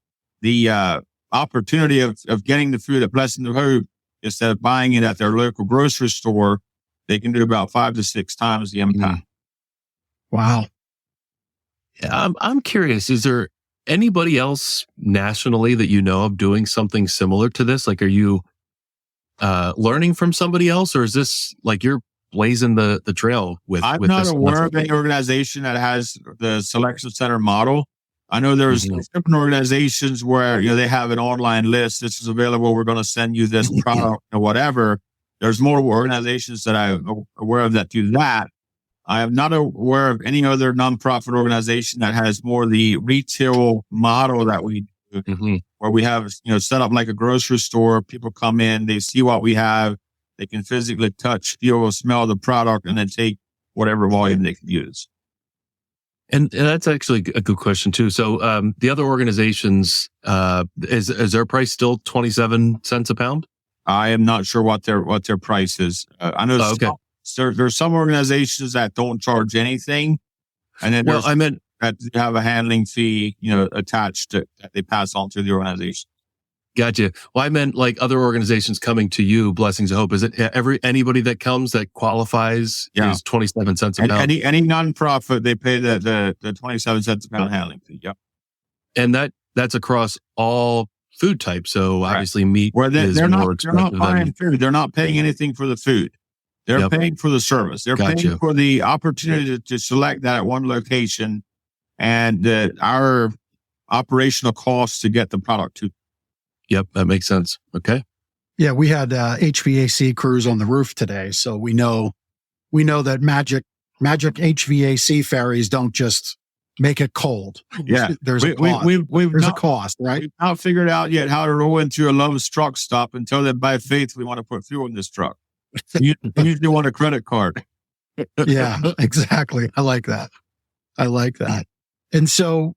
opportunity of getting the food at Blessings of Hope instead of buying it at their local grocery store, they can do about 5 to 6 times the impact. Wow. Yeah, I'm curious, is there anybody else nationally that you know of doing something similar to this? Like, are you learning from somebody else, or is this like you're blazing the trail with? I'm not aware of any organization that has the selection center model. I know there's different organizations where they have an online list. This is available. We're going to send you this product or whatever. There's more organizations that I'm aware of that do that. I am not aware of any other nonprofit organization that has more the retail model that we do, where we have, set up like a grocery store. People come in, they see what we have. They can physically touch, feel, smell the product, and then take whatever volume they can use. And that's actually a good question too. So, the other organizations, is their price still 27 cents a pound? I am not sure what their price is. I know there's some organizations that don't charge anything, and then that have a handling fee, attached that they pass on to the organization. Gotcha. Well, I meant like other organizations coming to you, Blessings of Hope. Is it anybody that comes that qualifies is 27 cents a pound? Any nonprofit, they pay the 27 cents a pound handling fee. Yep. And that's across all food types. So obviously meat is more expensive. They're not buying food. They're not paying anything for the food. They're paying for the service. They're paying for the opportunity to select that at one location, and our operational costs to get the product to. Yep, that makes sense. Okay. Yeah, we had HVAC crews on the roof today, so we know that magic HVAC ferries don't just make it cold. Yeah, there's a cost. There's a cost, right? We've not figured out yet how to roll into a Love's truck stop until then. By faith, we want to put fuel in this truck. You usually want a credit card. Yeah, exactly. I like that. And so,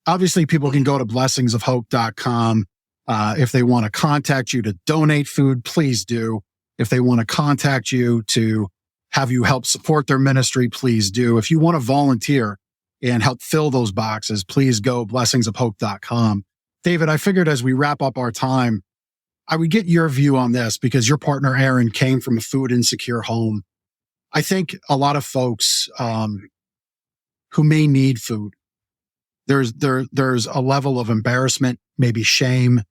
obviously, people can go to blessingsofhope.com. If they want to contact you to donate food, please do. If they want to contact you to have you help support their ministry, please do. If you want to volunteer and help fill those boxes, please go blessingsofhope.com. David, I figured as we wrap up our time, I would get your view on this because your partner, Aaron, came from a food insecure home. I think a lot of folks who may need food, there's a level of embarrassment, maybe shame.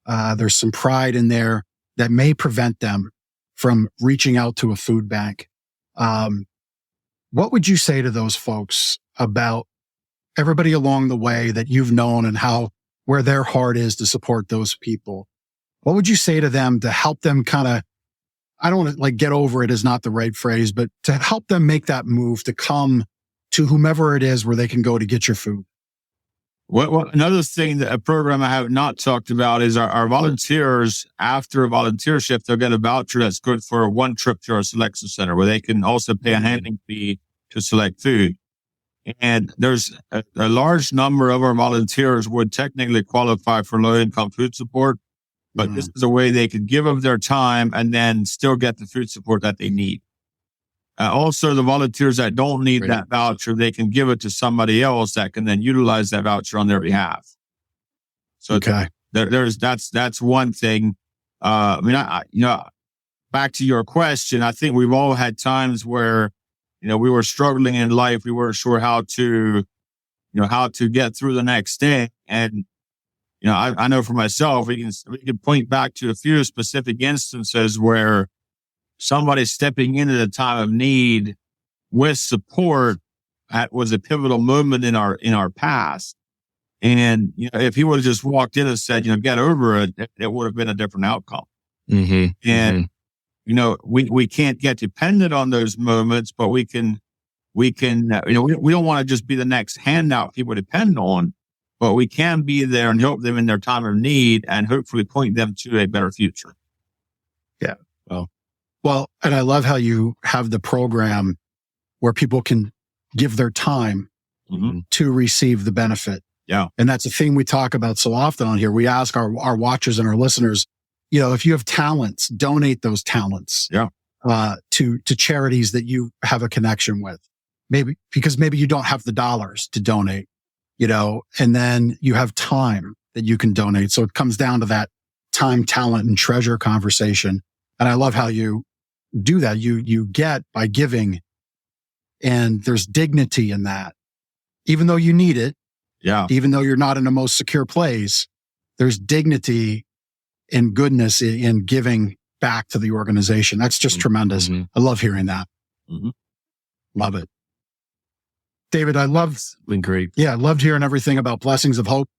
There's some pride in there that may prevent them from reaching out to a food bank. What would you say to those folks about everybody along the way that you've known and where their heart is to support those people? What would you say to them to help them I don't want to get over it is not the right phrase, but to help them make that move to come to whomever it is where they can go to get your food? Well, another thing, a program I have not talked about is our volunteers, after a volunteership, they'll get a voucher that's good for one trip to our selection center where they can also pay a handling fee to select food. And there's a large number of our volunteers would technically qualify for low-income food support, but this is a way they could give of their time and then still get the food support that they need. Also, the volunteers that don't need that voucher, they can give it to somebody else that can then utilize that voucher on their behalf. So that's one thing. Back to your question, I think we've all had times where, we were struggling in life. We weren't sure how to get through the next day. And, I know for myself, we can point back to a few specific instances where somebody stepping in at a time of need with support that was a pivotal moment in our past. And, if he would have just walked in and said, get over it, it would have been a different outcome. Mm-hmm. And, we can't get dependent on those moments, but we can, we don't want to just be the next handout people depend on, but we can be there and help them in their time of need and hopefully point them to a better future. Yeah. Well, and I love how you have the program where people can give their time to receive the benefit. Yeah. And that's a thing we talk about so often on here. We ask our watchers and our listeners, if you have talents, donate those talents to charities that you have a connection with. Maybe because maybe you don't have the dollars to donate, and then you have time that you can donate. So it comes down to that time, talent, and treasure conversation. And I love how you do that. You get by giving, and there's dignity in that. Even though you need it, even though you're not in the most secure place, there's dignity and goodness in giving back to the organization. That's just tremendous. I love hearing that. Love it. David, I loved hearing everything about Blessings of Hope.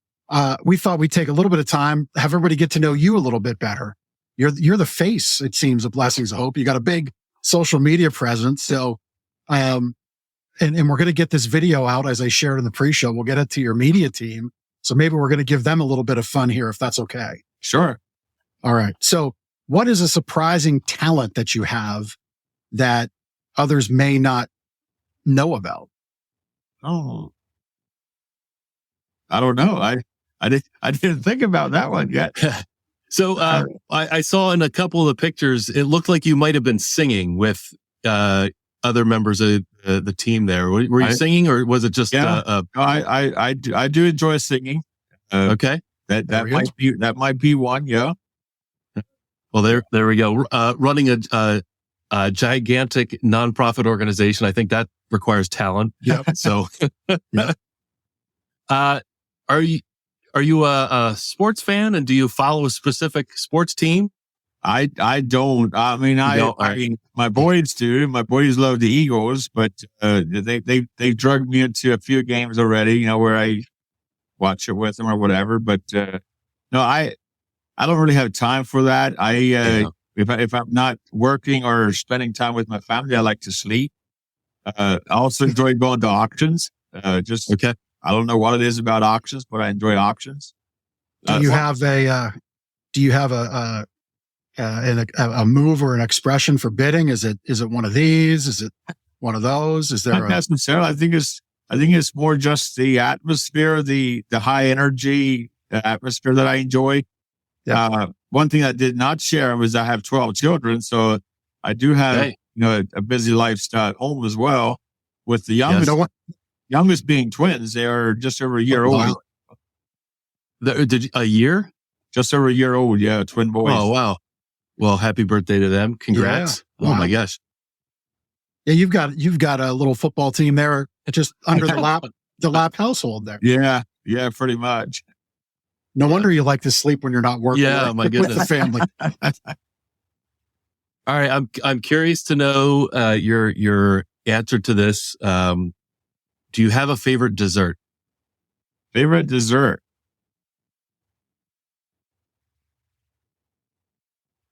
We thought we'd take a little bit of time, have everybody get to know you a little bit better. You're the face, it seems, of Blessings of Hope. You got a big social media presence. So, and we're going to get this video out as I shared in the pre-show. We'll get it to your media team. So maybe we're going to give them a little bit of fun here, if that's okay. Sure. All right. So what is a surprising talent that you have that others may not know about? Oh, I don't know. I didn't think about that one yet. So I saw in a couple of the pictures, it looked like you might have been singing with other members of the team there. Were you singing, or was it just? I do enjoy singing. Okay, that might be one. Yeah. Well, there we go. Running a gigantic nonprofit organization, I think that requires talent. Yeah. So, are you a sports fan, and do you follow a specific sports team? I don't. I mean, my boys do. My boys love the Eagles, but they drugged me into a few games already. Where I watch it with them or whatever. But no, I don't really have time for that. If I'm not working or spending time with my family, I like to sleep. I also enjoy going to auctions. Okay. I don't know what it is about auctions, but I enjoy auctions. Do you have a move or an expression for bidding? Is it one of these? Is it one of those? Is there not necessarily? I think it's more just the atmosphere, the high energy atmosphere that I enjoy. Yeah. One thing I did not share was I have 12 children, so I do have a busy lifestyle at home as well. With the youngest, youngest being twins, they are just over a year old. A year? Just over a year old, yeah, twin boys. Oh wow! Well, happy birthday to them! Congrats! Yeah. Wow. Oh my gosh! Yeah, you've got a little football team there, just under the Lapp household there. Yeah, pretty much. No wonder you like to sleep when you're not working. Yeah, my goodness, with the family. All right, I'm curious to know your answer to this. Do you have a favorite dessert? Favorite dessert?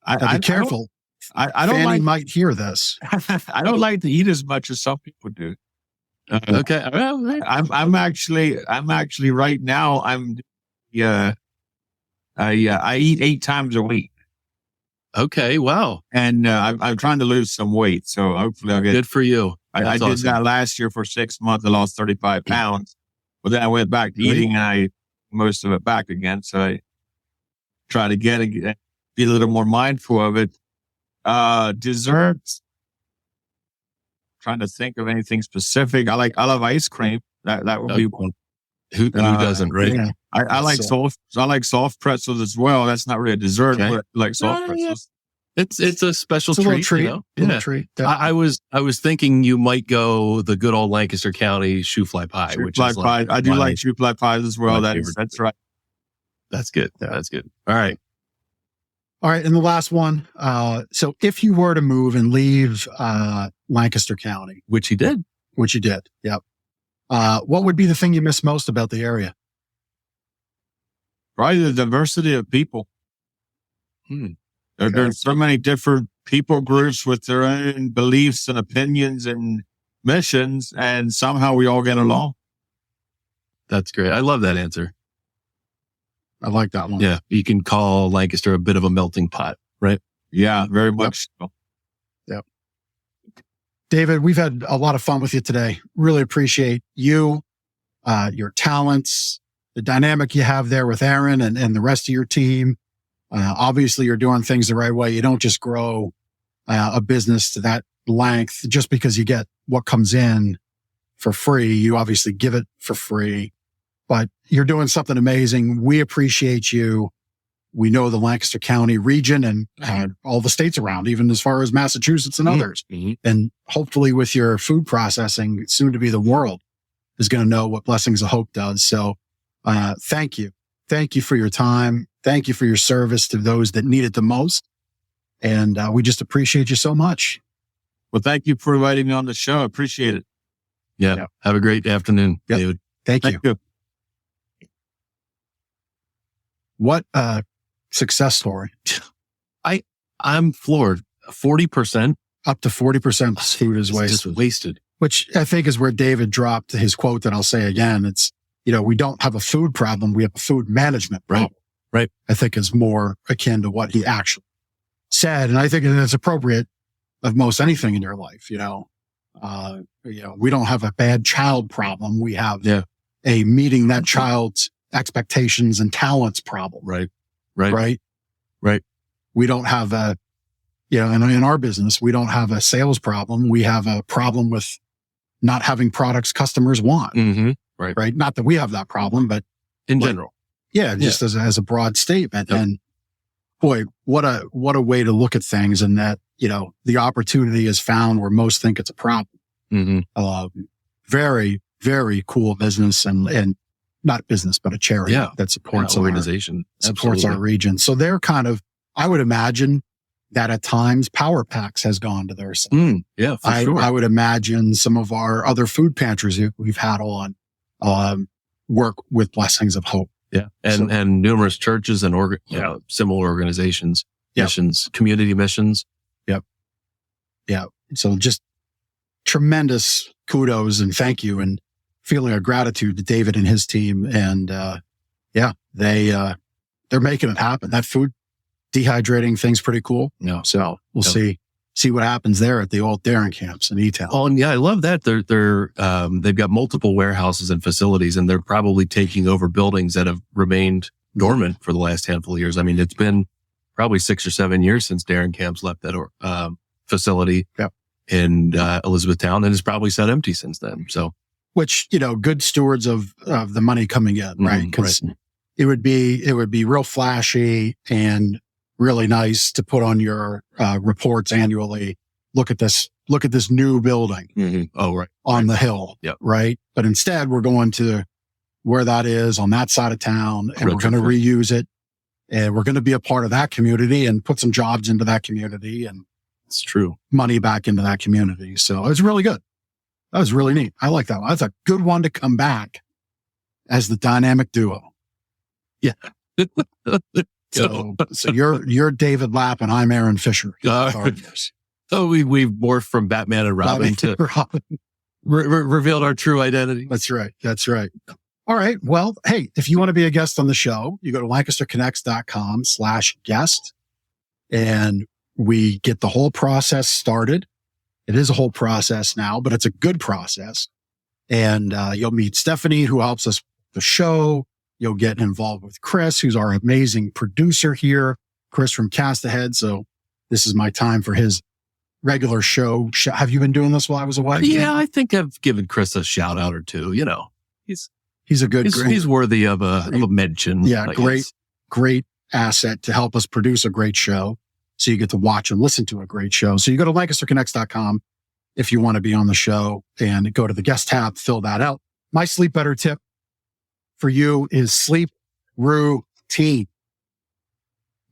Be careful. I don't Fanny might hear this. I don't like to eat as much as some people do. Okay, I'm actually right now. I eat 8 times a week. Okay, wow. And I'm trying to lose some weight, so hopefully I'll get. Good for you. I did that last year for 6 months. I lost 35 pounds, but then I went back to eating, and I most of it back again. So I try to be a little more mindful of it. Desserts. Trying to think of anything specific. I love ice cream. That would be one. Who doesn't, right? Yeah. I like soft pretzels as well. That's not really a dessert, but I like soft pretzels. It's a special treat. Little treat. Yeah. Treat. I was thinking you might go the good old Lancaster County shoe fly pie, pie. I do like shoe fly pies as well. That's right. That's good. Yeah, that's good. All right. And the last one. So if you were to move and leave Lancaster County, which you did. Yep. What would be the thing you miss most about the area? Probably the diversity of people. There's so many different people groups with their own beliefs and opinions and missions, and somehow we all get along. That's great. I love that answer. I like that one. Yeah. You can call Lancaster a bit of a melting pot, right? Yeah, very much. So. Yep. David, we've had a lot of fun with you today. Really appreciate you, your talents, the dynamic you have there with Aaron and the rest of your team. Obviously, you're doing things the right way. You don't just grow a business to that length just because you get what comes in for free. You obviously give it for free, but you're doing something amazing. We appreciate you. We know the Lancaster County region and all the states around, even as far as Massachusetts and others. And hopefully with your food processing, soon to be the world is going to know what Blessings of Hope does. So thank you. Thank you for your time. Thank you for your service to those that need it the most. And we just appreciate you so much. Well, thank you for inviting me on the show. I appreciate it. Yeah. Yep. Have a great afternoon, David. Thank you. What a success story. I'm floored. 40%. Up to 40% food is wasted. Just wasted. Which I think is where David dropped his quote that I'll say again. It's, we don't have a food problem. We have a food management problem. Right. I think is more akin to what he actually said. And I think it's appropriate of most anything in your life. We don't have a bad child problem. We have a meeting that child's expectations and talents problem. Right. We don't have in our business, we don't have a sales problem. We have a problem with not having products customers want. Right. Not that we have that problem, but in general. Yeah. Just as a broad statement. Yep. And boy, what a way to look at things. And that, the opportunity is found where most think it's a problem. Very, very cool business and not business, but a charity that supports organization, supports our region. So they're kind of, I would imagine that at times Power Packs has gone to their side. Yeah, for sure. I would imagine some of our other food pantries we've had on, work with Blessings of Hope. Yeah. And numerous churches and similar organizations, missions, community missions. Yep. Yeah. So just tremendous kudos and thank you and feeling of gratitude to David and his team. And, they're making it happen. That food dehydrating thing's pretty cool. Yeah. So we'll see what happens there at the old Darren camps in E-Town. Oh, and I love that. They've got multiple warehouses and facilities, and they're probably taking over buildings that have remained dormant for the last handful of years. I mean, it's been probably 6 or 7 years since Darren camps left that facility in Elizabethtown, and it's probably sat empty since then. So, which, good stewards of the money coming in, right? Because it would be real flashy and really nice to put on your reports annually. Look at this new building. Oh, right. On the hill. Yep. Right. But instead we're going to where that is on that side of town and we're going to reuse it and we're going to be a part of that community and put some jobs into that community and it's true money back into that community. So it's really good. That was really neat. I like that one. That's a good one to come back as the dynamic duo. Yeah. So you're David Lapp and I'm Aaron Fisher. So we've morphed from Batman and Robin to Robin. Revealed our true identity. That's right. All right. Well, hey, if you want to be a guest on the show, you go to lancasterconnects.com/guest and we get the whole process started. It is a whole process now, but it's a good process. And you'll meet Stephanie, who helps us with the show. You'll get involved with Chris, who's our amazing producer here, Chris from Cast Ahead. So this is my time for his regular show. Have you been doing this while I was away? Yeah, I think I've given Chris a shout out or two. He's a good, he's worthy of a mention. Yeah. Great asset to help us produce a great show. So you get to watch and listen to a great show. So you go to lancasterconnects.com if you want to be on the show and go to the guest tab, fill that out. My sleep better tip for you is sleep routine.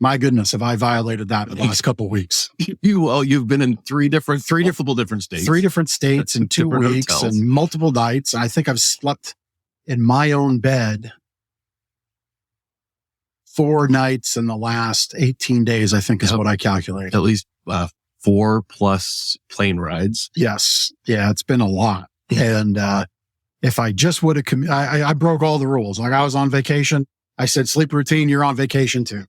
My goodness, have I violated that in the last couple of weeks? You've been in three different states. 3 different states in 2 Different weeks hotels. and multiple nights. I think I've slept in my own bed 4 nights in the last 18 days, I think is what I calculated. At least 4+ plane rides. Yes. Yeah, it's been a lot. And if I just would have, I broke all the rules. Like I was on vacation. I said, sleep routine, you're on vacation too.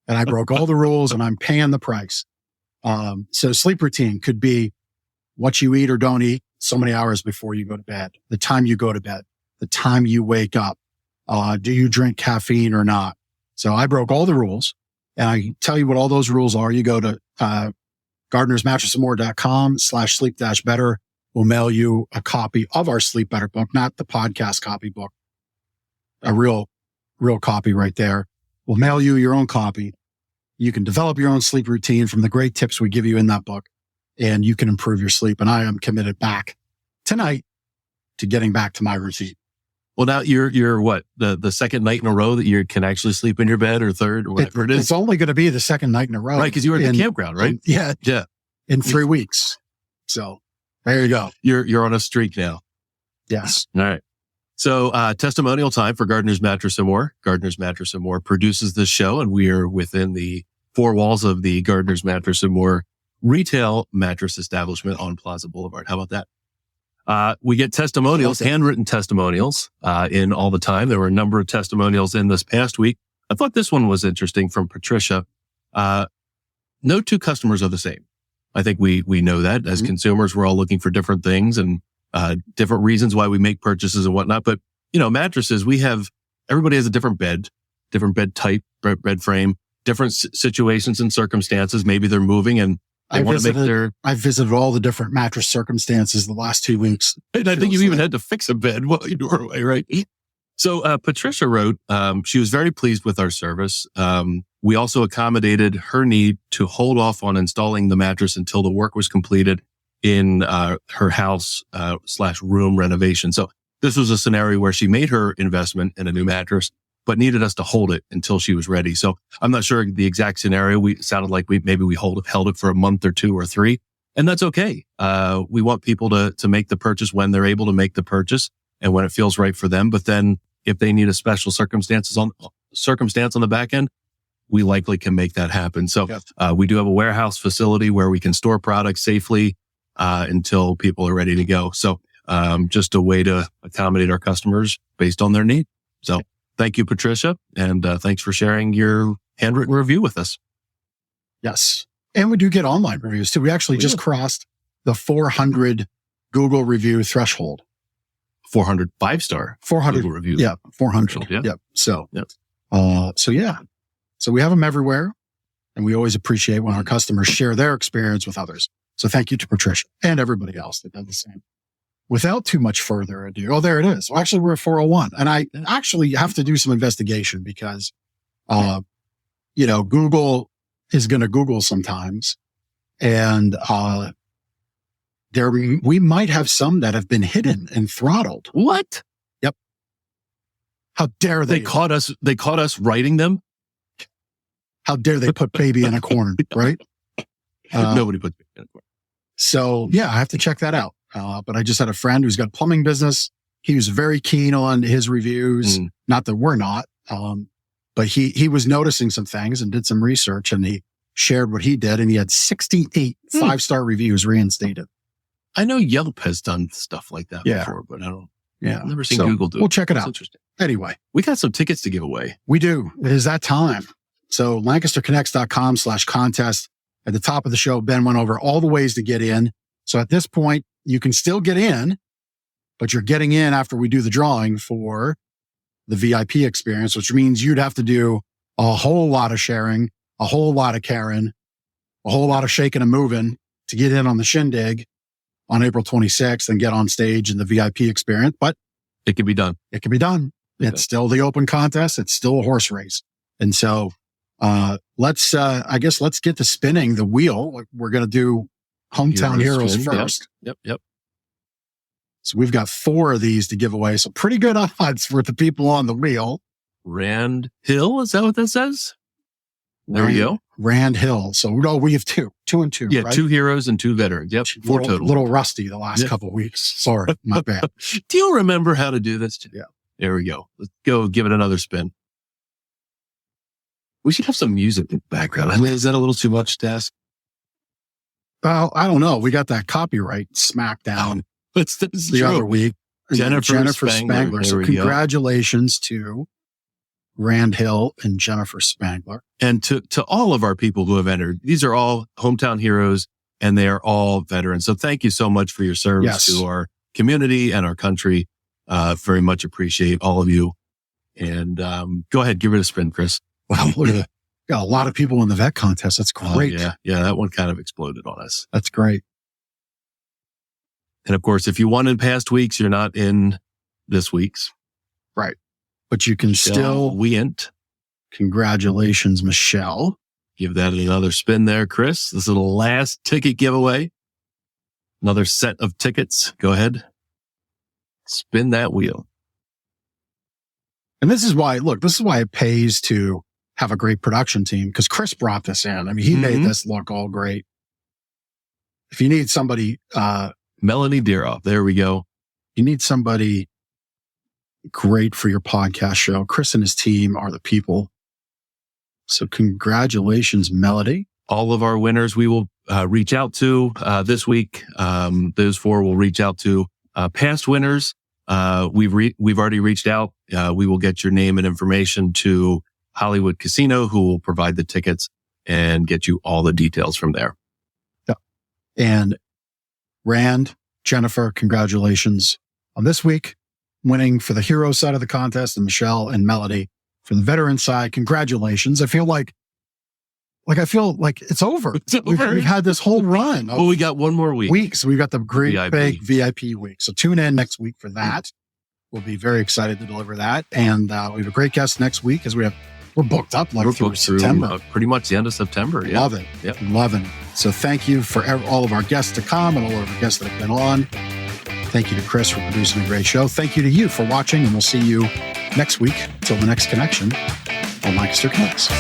And I broke all the rules and I'm paying the price. So sleep routine could be what you eat or don't eat so many hours before you go to bed, the time you go to bed, the time you wake up. Do you drink caffeine or not? So I broke all the rules, and I tell you what all those rules are. You go to gardnersmattressandmore.com/sleep-better. We'll mail you a copy of our Sleep Better book, not the podcast copy book, a real copy right there. We'll mail you your own copy. You can develop your own sleep routine from the great tips we give you in that book, and you can improve your sleep. And I am committed back tonight to getting back to my routine. Well, now you're what, the second night in a row that you can actually sleep in your bed, or third, or whatever it is. It's only going to be the second night in a row. Right, because you were at the campground, right? Yeah. Yeah. In 3 weeks. So there you go. You're on a streak now. Yes. All right. So testimonial time for Gardner's Mattress and More. Gardner's Mattress and More produces this show, and we are within the 4 walls of the Gardner's Mattress and More retail mattress establishment on Plaza Boulevard. How about that? We get testimonials, handwritten testimonials, in all the time. There were a number of testimonials in this past week. I thought this one was interesting from Patricia. No 2 customers are the same. I think we know that as consumers, we're all looking for different things and, different reasons why we make purchases and whatnot. But, mattresses, everybody has a different bed type, bed frame, different situations and circumstances. Maybe they're moving and I visited all the different mattress circumstances the last 2 weeks. And I think you even had to fix a bed while you were away, right? So Patricia wrote, she was very pleased with our service. We also accommodated her need to hold off on installing the mattress until the work was completed in her house / room renovation. So this was a scenario where she made her investment in a new mattress, but needed us to hold it until she was ready. So I'm not sure the exact scenario. We sounded like we held it for a month or 2 or 3, and that's okay. We want people to make the purchase when they're able to make the purchase and when it feels right for them. But then if they need a special circumstance on the back end, we likely can make that happen. So we do have a warehouse facility where we can store products safely until people are ready to go. So just a way to accommodate our customers based on their need. So thank you, Patricia. And thanks for sharing your handwritten review with us. Yes. And we do get online reviews too. We actually just crossed the 400 Google review threshold. 400 5-star 400 Google reviews. Yeah. 400. Yeah. Yep. So we have them everywhere, and we always appreciate when our customers share their experience with others. So thank you to Patricia and everybody else that did the same. Without too much further ado, there it is. Well, actually, we're at 401, and I actually have to do some investigation because, Google is going to Google sometimes, and we might have some that have been hidden and throttled. What? Yep. How dare they? They caught us writing them. How dare they put baby in a corner, right? Nobody puts baby in a corner. So yeah, I have to check that out. But I just had a friend who's got a plumbing business. He was very keen on his reviews. Not that we're not. But he was noticing some things and did some research, and he shared what he did, and he had 68 5-star reviews reinstated. I know Yelp has done stuff like that before, but I've never seen Google do it. We'll check it That's out. Interesting. Anyway, we got some tickets to give away. We do. It is that time. So LancasterConnects.com/contest. At the top of the show, Ben went over all the ways to get in. So at this point, you can still get in, but you're getting in after we do the drawing for the VIP experience, which means you'd have to do a whole lot of sharing, a whole lot of caring, a whole lot of shaking and moving to get in on the shindig on April 26th and get on stage in the VIP experience. But it can be done. It can be done. It's still the open contest. It's still a horse race. And so, let's get to spinning the wheel. We're going to do Hometown Heroes first. Yep. So we've got 4 of these to give away. So pretty good odds for the people on the wheel. Rand Hill. Is that what that says? There we go. Rand Hill. So no, we have two and two. Yeah, right? 2 heroes and 2 veterans. Yep, 4 total. Little rusty the last couple of weeks. Sorry, my bad. Do you remember how to do this? Yeah. There we go. Let's go give it another spin. We should have some music in the background. I mean, is that a little too much to ask? Well, I don't know. We got that copyright smackdown That's the other week. Jennifer Spangler. So congratulations to Rand Hill and Jennifer Spangler. And to all of our people who have entered. These are all hometown heroes and they are all veterans. So thank you so much for your service to our community and our country. Very much appreciate all of you. And go ahead, give it a spin, Chris. Wow, look at that. Got a lot of people in the vet contest. That's great. Yeah, that one kind of exploded on us. That's great. And of course, if you won in past weeks, you're not in this week's. Right. But you can still went. Congratulations, Michelle. Give that another spin there, Chris. This is the last ticket giveaway. Another set of tickets. Go ahead. Spin that wheel. And this is why it pays to have a great production team, because Chris brought this in. I mean, he made this look all great. If you need somebody, Melanie Deeroff, there we go. You need somebody great for your podcast show. Chris and his team are the people. So congratulations, Melody. All of our winners we will reach out to this week. Those 4 will reach out to past winners. We've already reached out. We will get your name and information to Hollywood Casino, who will provide the tickets and get you all the details from there. Yeah. And Rand, Jennifer, congratulations on this week, winning for the hero side of the contest, and Michelle and Melody for the veteran side. Congratulations. I feel like it's over. We've had this whole run. Well, we got one more week. So we've got the great big VIP week. So tune in next week for that. We'll be very excited to deliver that. And we have a great guest next week, as we're booked up through September. Pretty much the end of September. Yeah. Love it. Yep. Love it. So thank you for all of our guests to come and all of our guests that have been on. Thank you to Chris for producing a great show. Thank you to you for watching, and we'll see you next week. Till the next connection on Lancaster Connects.